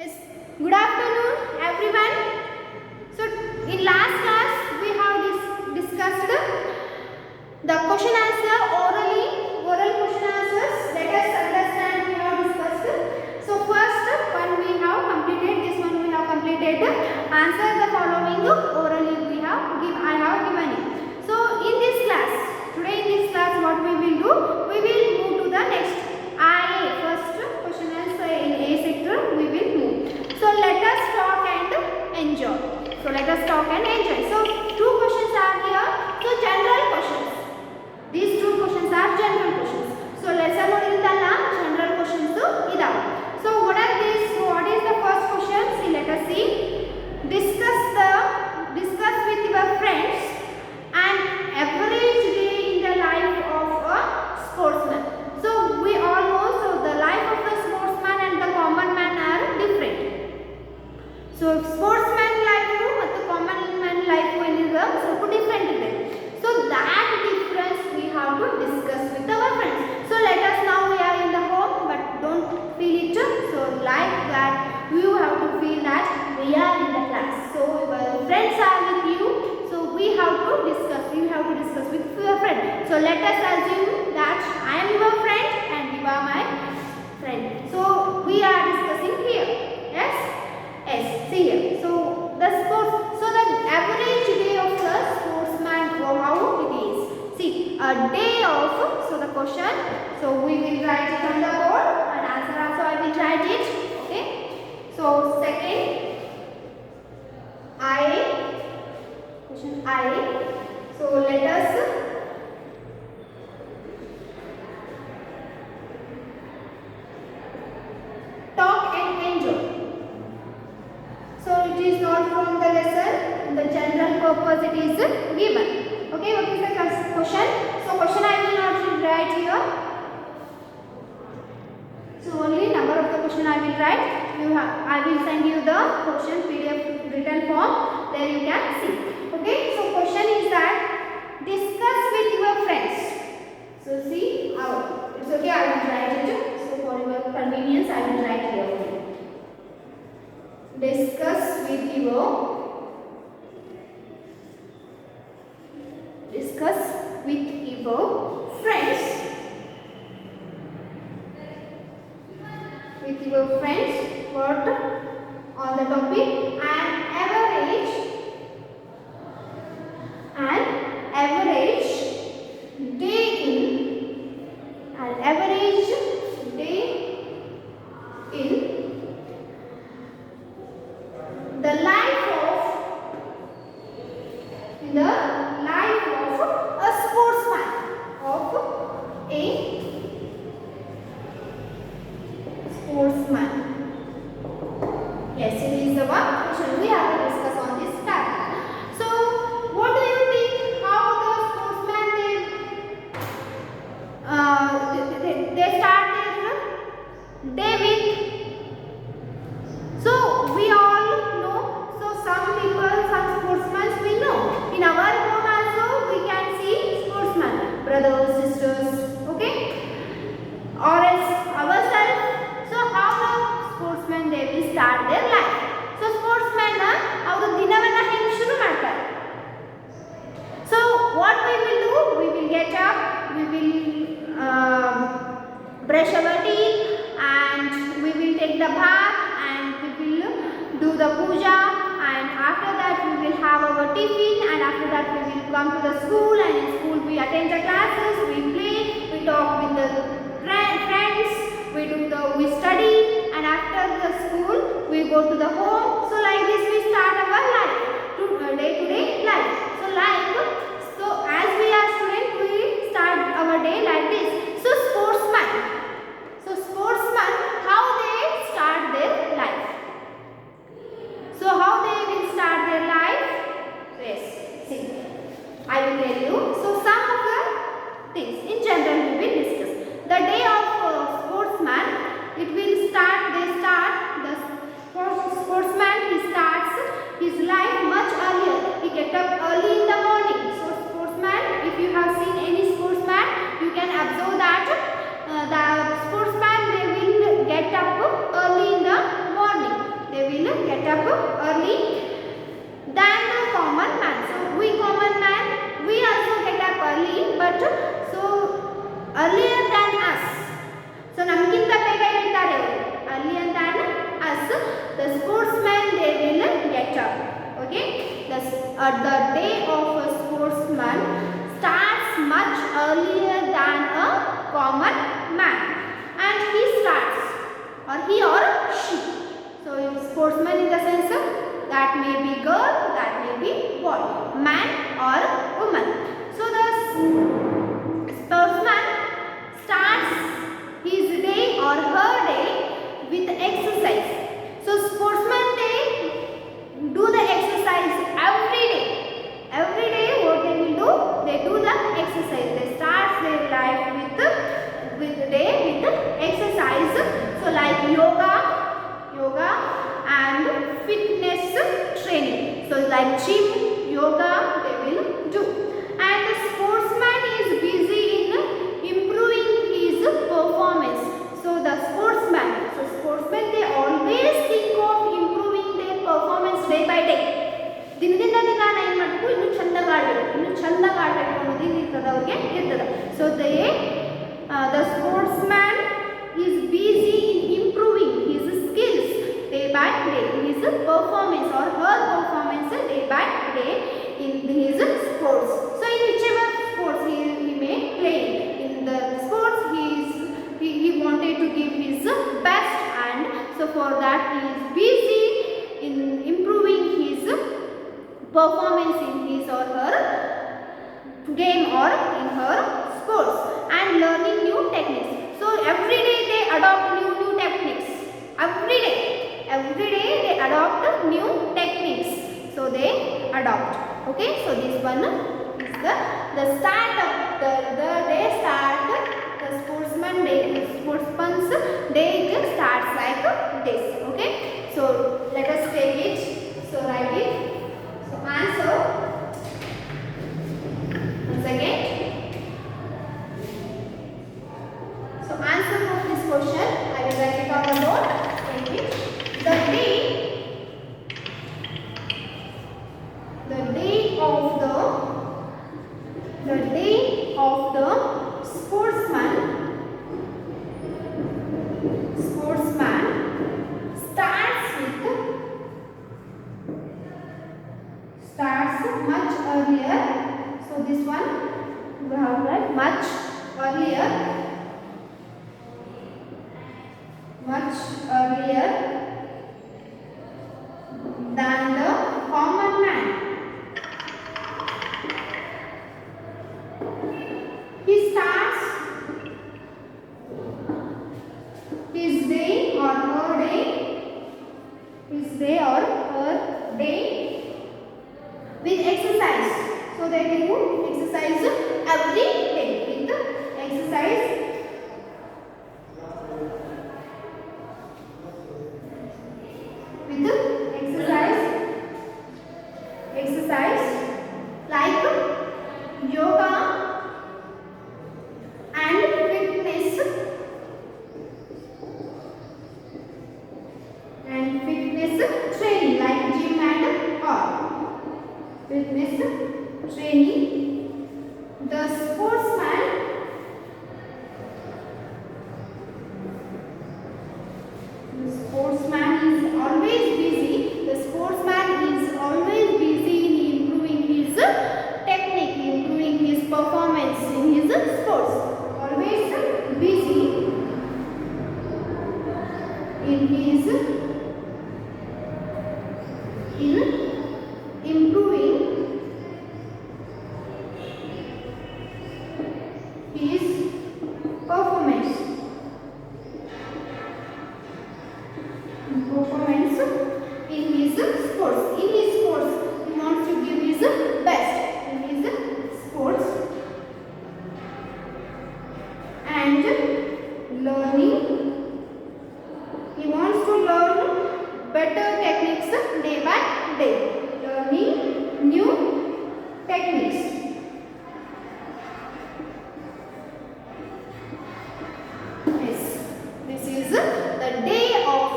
Yes, good afternoon everyone. So in last class we have discussed the question answer oral question answers. Let us understand we have discussed. So first one we have completed, this one we have completed. Answer the following orally I have given it. So in this class, today in this class what we will do, we will move to the next IA, first question answer in A sector we will move. So let us talk and enjoy. So two questions are here. So general questions. These two questions are general questions. So lesson modilidalla general questions idava. So what are these? So what is the first question? See, let us see. Discuss with your friends an average day in the life of a sportsman. So we all know, so the life of the sportsman and the common man are different. So sportsman life ಮತ್ತು common man life ಏನಿದೆ ಸ್ವಲ್ಪ different ಇದೆ. So that difference we have to discuss with our friends. So let us now we are in the home, but don't feel it. So like that you have to feel that we are in the class. So your friends are with you. So we have to discuss. You have to discuss with your friend. So let us assume that I am your friend and you are my friend. So we are discussing here. Yes. Yes. See here. So the average day of the sportsman, how it is. See, a day of. So the question. So we will write it on the board and answer also I will write it. Okay. So second, question I. So let us talk and enjoy. So it is not from the lesson, the general purpose it is given. Okay, what is the question? So question I will not write here. So only number of the question I will write. I will send you the question PDF written form. There you can see. Okay, so question is that discuss with your friends. So see, it's okay, I will write it. So for your convenience I will write here. Discuss with your friends. With your friends, what on the topic an average day in the life of a sportsman, Yes, it is the one question we have to discuss on this topic. So what do you think, how the sportsman they start their day with? So we all know, so some sportsmen we know. In our home also we can see sportsmen, brothers, sisters, okay, or else ourselves. So how the sportsmen they will start their life? So sportsmen ಅವರು ದಿನವನ್ನ ಹೆಂಗೆ ಶುರು ಮಾಡ್ತಾರೆ? So what we will do, we will get up, we will brush our teeth and we will take the bath and we will do the puja, and after that we will have our tiffin, and after that we will come to the school, and in school we attend the classes, we play, we talk with the friends, we study, and after the school we go to the home. So like this we start our life, day-to-day life. So as we are students we start our day like this. So sportsman, how they start their life? So how they will start their life? Yes, see, I will tell you. So some of the things in general we will discuss. The day of sportsman, they start the day of a sportsman starts much earlier than a common man, and he starts, or he or she. So sportsman in the sense that may be girl, that may be boy, man or woman. So the sportsman starts his day or her day with exercise. So sportsman do the exercise every day. Every day what they will do? They do the exercise. They start their life with exercise. So like yoga and fitness training. So like gym, yoga they will do. And the sportsman is busy in improving his performance. So the sportsmen they always think of improving their performance day by day. ದಿನದಿಂದ ದಿನ ಏನು ಮಾಡಬೇಕು, ಇನ್ನು ಚಂದಾಗಿ ಆಡಬೇಕು ಅನ್ನೋದು ಇರ್ತದೆ ಅವ್ರಿಗೆ ಇರ್ತದೆ. So the sportsman is busy in improving his skills day by day, his performance or her performance day by day in his sports. So in whichever sports he may play, in the sports he wanted to give his best, and so for that he is busy in improving his performance in his or her game or in her sports, and learning new techniques. So every day they adopt new techniques. Every day they adopt new techniques. So they adopt. Okay, so this one is the start of the day start. The sportsman's day it starts like this. Okay, so let us take it. So write it. So answer once again. So answer for this question, I will write it on the note. Take it. The day of the sportsman starts much earlier. So this one we have write much earlier than the common man. He starts his day or her day with exercise. So they do exercise every day with exercise. Exercise like yoga and fitness training like gym and all fitness training. The sportsman is always busy. The sportsman is always busy in improving his technique, improving his performance in his sports. Always busy in improving his performance in his sports. In his sports, he wants to give his best in his sports, and learning. He wants to learn better techniques day by day. Learning new techniques. Yes, this is the day of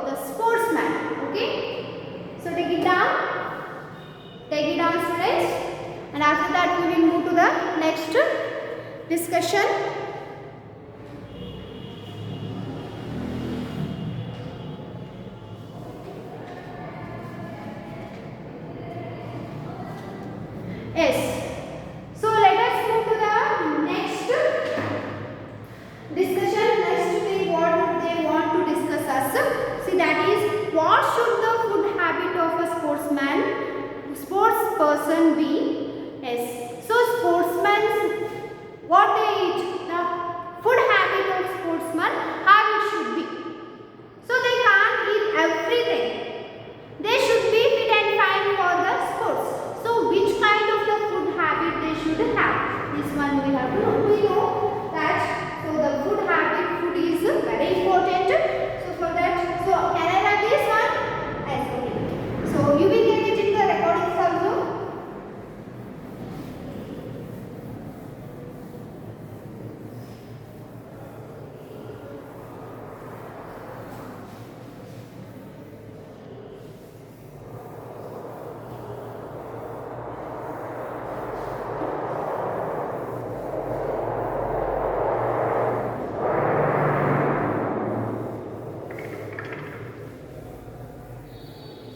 the sportsman. Okay, so take it down students, and after that we will move to the next discussion. Yes. So let us move to the next discussion. Next thing what they want to discuss us. See, that is, what should the food habit of a sports person be? Yes. So sportsmen, what they eat, the food habit of sportsman, how it should be. So they can't eat everything. They should be fit and fine for the sports. So which kind of the food habit they should have? This one we have to know. We know that so the food habit, food is very important. So for that, so can I have this one? Yes, okay. So you will get it in the recordings also.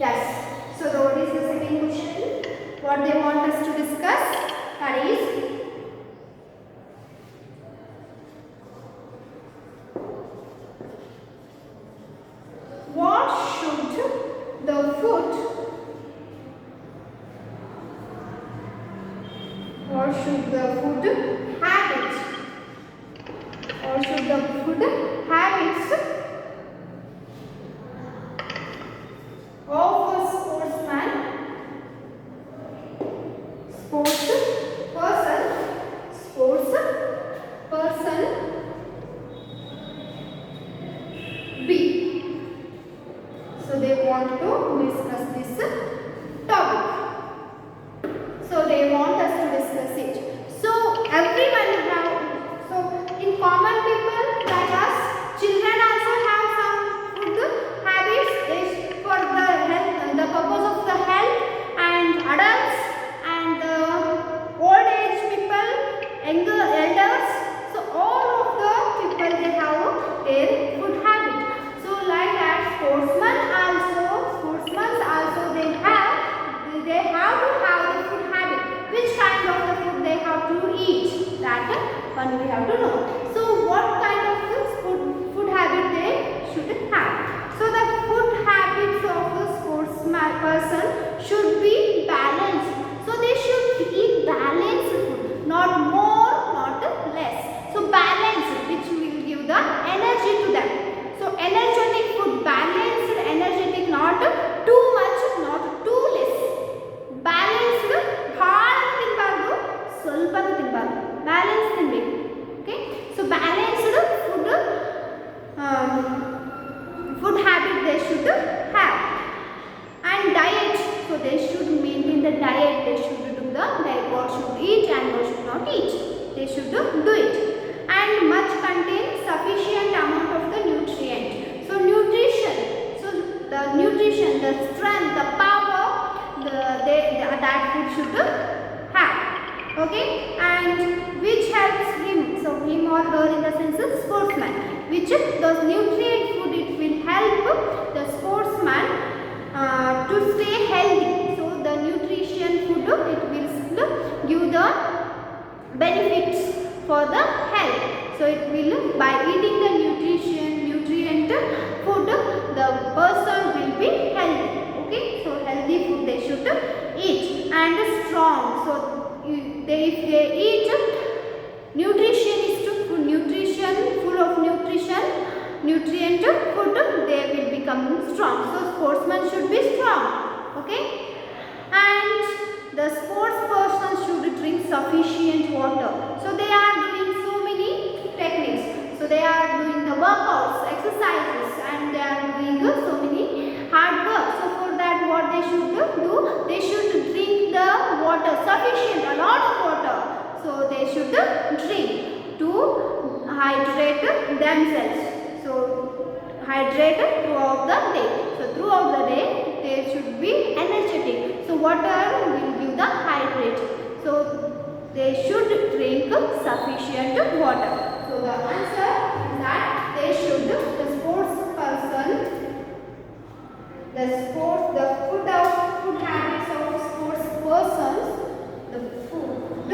Yes. So what is the second question? What they want us to discuss? That is, what should the food? What should the food habits? Or should the food habits of a sportsman, sports person B. So they want to discuss this topic. So they want us to discuss it. So everyone have, so in common people like us, children also have some food habits. They, for the health, the purpose of the health, and adults and old age people, younger elders. So all of the people they have their food habit. So like that, sportsmen also they have to have the food habit. Which kind of the food they have to eat? That one we have to know. So what kind of the food habit they should have? So the food habits of a sportsman person should be balanced. So they should eat balanced food, not more, not less. So balanced, which will give the energy to them. So energetic food, balanced, energetic, not too much, not too less. Balanced, ಭಾಳ ತಿನ್ನಬಾರ್ದು, ಸ್ವಲ್ಪ ತಿನ್ನಬಾರ್ದು. Balance ತಿನ್ನಬೇಕು. Okay? So balanced food habit they should have. And diet, so they should maintain the diet. They should do the diet, what should eat and what should not eat. They should do it. And much contain sufficient amount of the nutrient. So nutrition, so the nutrition, the strength, the power, that food should have. Okay, and which helps him, so him or her in the sense of sportsman, which those nutrient food, it will help the sportsman to stay healthy. So the nutrition food, it will give the benefits for the health. So it will, by eating the nutrient food, the person will be healthy. Okay, so healthy food they should eat, and strong. So if they eat nutritionist food, nutrition full of nutrient food, they will become strong. So sportsman should be strong. Okay, and the sports person should drink sufficient water. So they are doing so many techniques. So they are doing the workouts, exercises, and they are doing so many hard work. So for that, what they should do? They should drink the water, sufficient, a lot of water. So they should drink to hydrate themselves. So hydrate throughout the day. So throughout the day, they should be energetic. So water will give the hydrate. So they should drink sufficient water. So the answer is that they should, the sports person, the food habits of sports persons The food.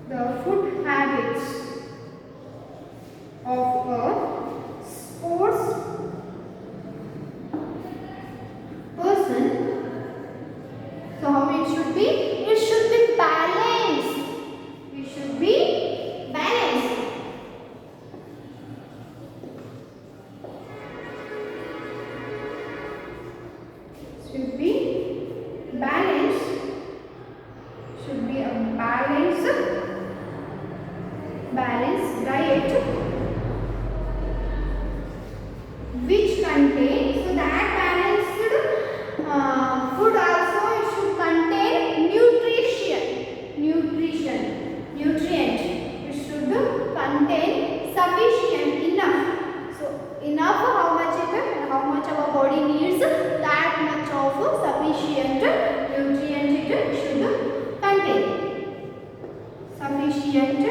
The food habits of a sports person. So how it should be? It should be balanced. It should be balanced. Should be balanced. Should be a balanced diet which contains, so that balanced food also it should contain nutrient. It should contain sufficient, enough. So enough, how much our body needs, that much of sufficient nutrient it should contain. Sufficient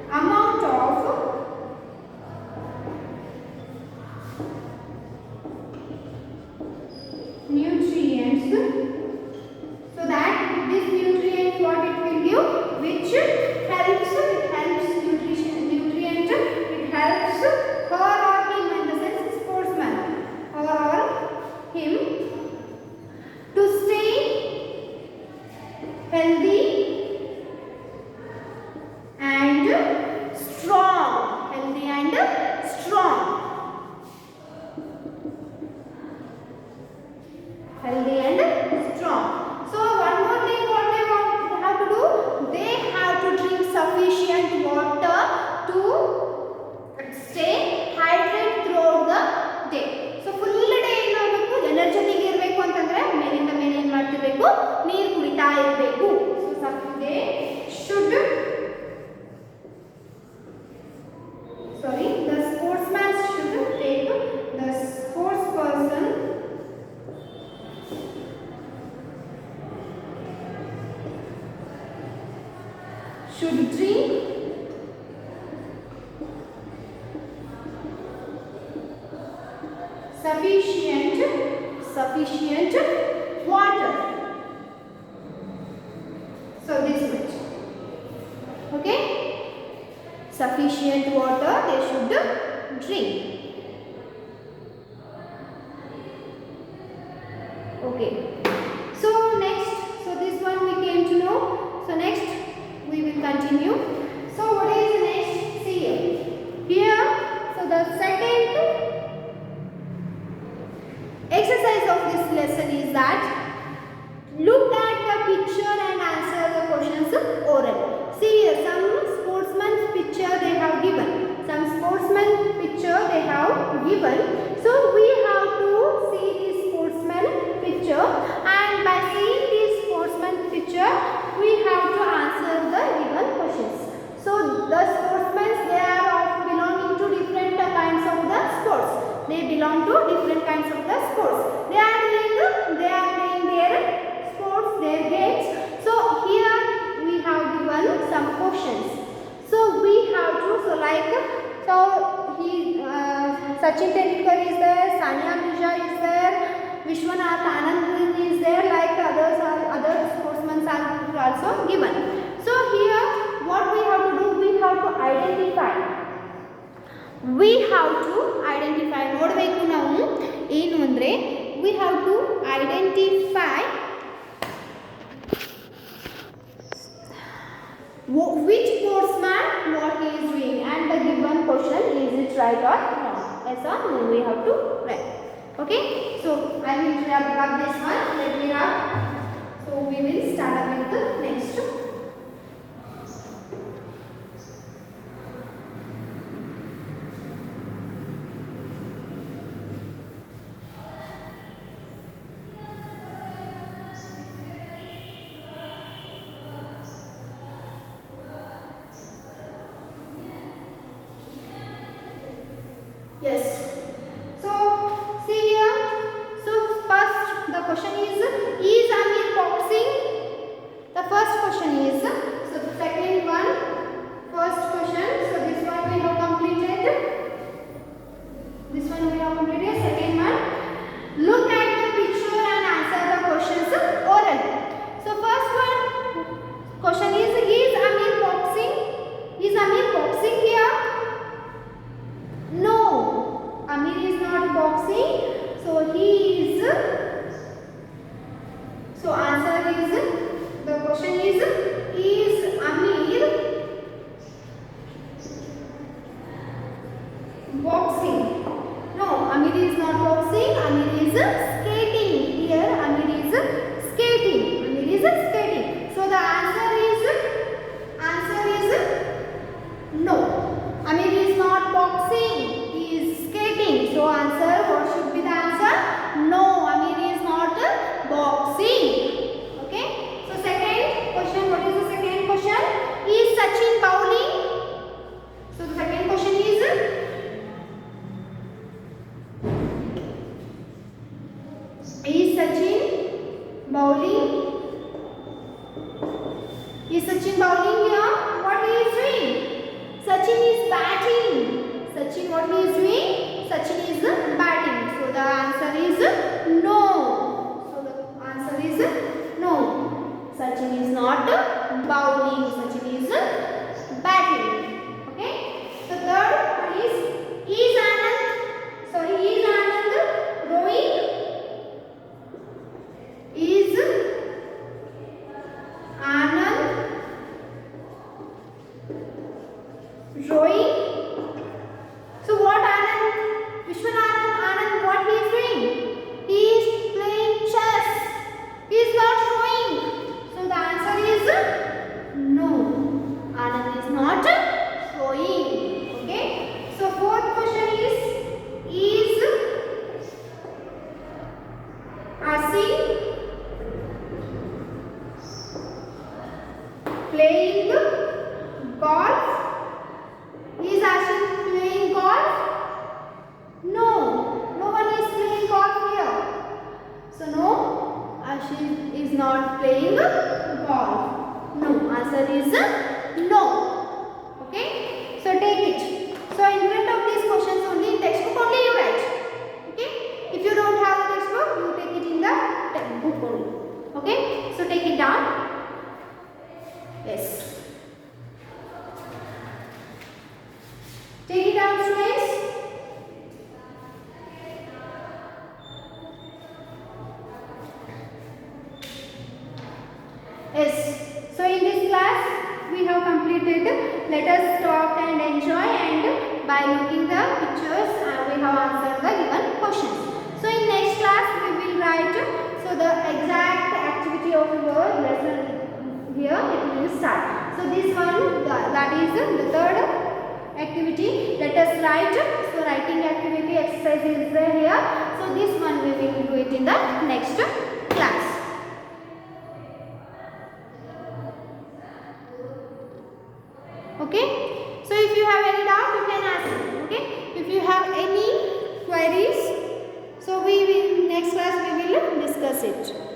amount of nutrients, so that this nutrient what it will give, which helps nutrient, it helps her or him, in the sense sportsman, her or him, to stay healthy and strong. Healthy and strong. So one more thing what they have to do, they have to drink sufficient water to stay hydrated throughout the day. So full day energetic irbeku antandre ಮೇಲಿಂದ ಮೇಲೆ ಏನು ಮಾಡ್ತಿರಬೇಕು, ನೀರು ಕುಡಿತಾ ಇರಬೇಕು. So they should, the sportsman should take, the sports person should drink sufficient water. So this much. Okay? Sufficient water they should drink. Okay. So next, so this one we came to know. So next we will continue. So what is next? See here. So the second exercise of this lesson is that look at the picture and answer the questions oral. See here, some sportsman's picture they have given. Some sportsman picture they have given. So we have to see this sportsman picture, and by seeing this sportsman picture we have to answer the given questions. So the sportsmen, they are belonging to different kinds of the sports. They belong to different kinds of the sports. They are playing their sports, their games. So here we have given some questions. So we have to, Sachin Tendulkar is there, Sania Mirza is there, Vishwanath Anand is there, like other sportsmen are also given. So here what we have to do, we have to identify. ನೋಡಬೇಕು ನಾವು ಏನು ಅಂದರೆ, we have to identify which sportsman what he is doing, and the given question is it right or wrong, yes or no, we have to write. Okay, so I will wrap up this one. Let me wrap. So we will start up with the next. Yes. So see here. So first the question is Amir boxing? The first question is. So the second one, first question. So this one we have completed. Second one, look at the picture and answer boxing. No, Amir is not boxing. Amir is skating. Here Amir is skating. Amir is skating. So the answer is no. Amir is not boxing. He is skating. So answer, what should be the answer? No, Amir is not boxing. Okay. So second question. What is the second question? Is Sachin bowling? So the second question is, Sachin bowling? Is Sachin bowling here? What he is doing? Sachin is batting. Sachin, what he is doing? Sachin is batting. So the answer is no. So the answer is no. Sachin is not bowling. Sachin is batting. Okay. So third one is Anand? Sorry, is Anand rowing? Is Anand rowing? So what Anand, Anand, what he is doing? He is playing chess. He is not rowing. So the answer is no. Anand is not rowing. Okay. So fourth question is Asim playing golf? Is Asim playing golf? No, no one is playing golf here. So no, Asim is not playing golf. No, answer is no. Okay, so take it. So in front of these questions only, in textbook only you write. Okay, if you don't have the textbook, you take it in the book only. Okay, so take it down. Yes. Take it down, students. Yes. So in this class we have completed let us talk and enjoy, and by looking the pictures we have answered the given questions. So in next class we will write so the exact activity of your lesson here it will start. So this one that is the third activity. Let us write. So writing activity exercise is here. So this one we will do it in the next class. Okay. So if you have any doubt, you can ask. Okay. If you have any queries, so we will next class we will discuss it.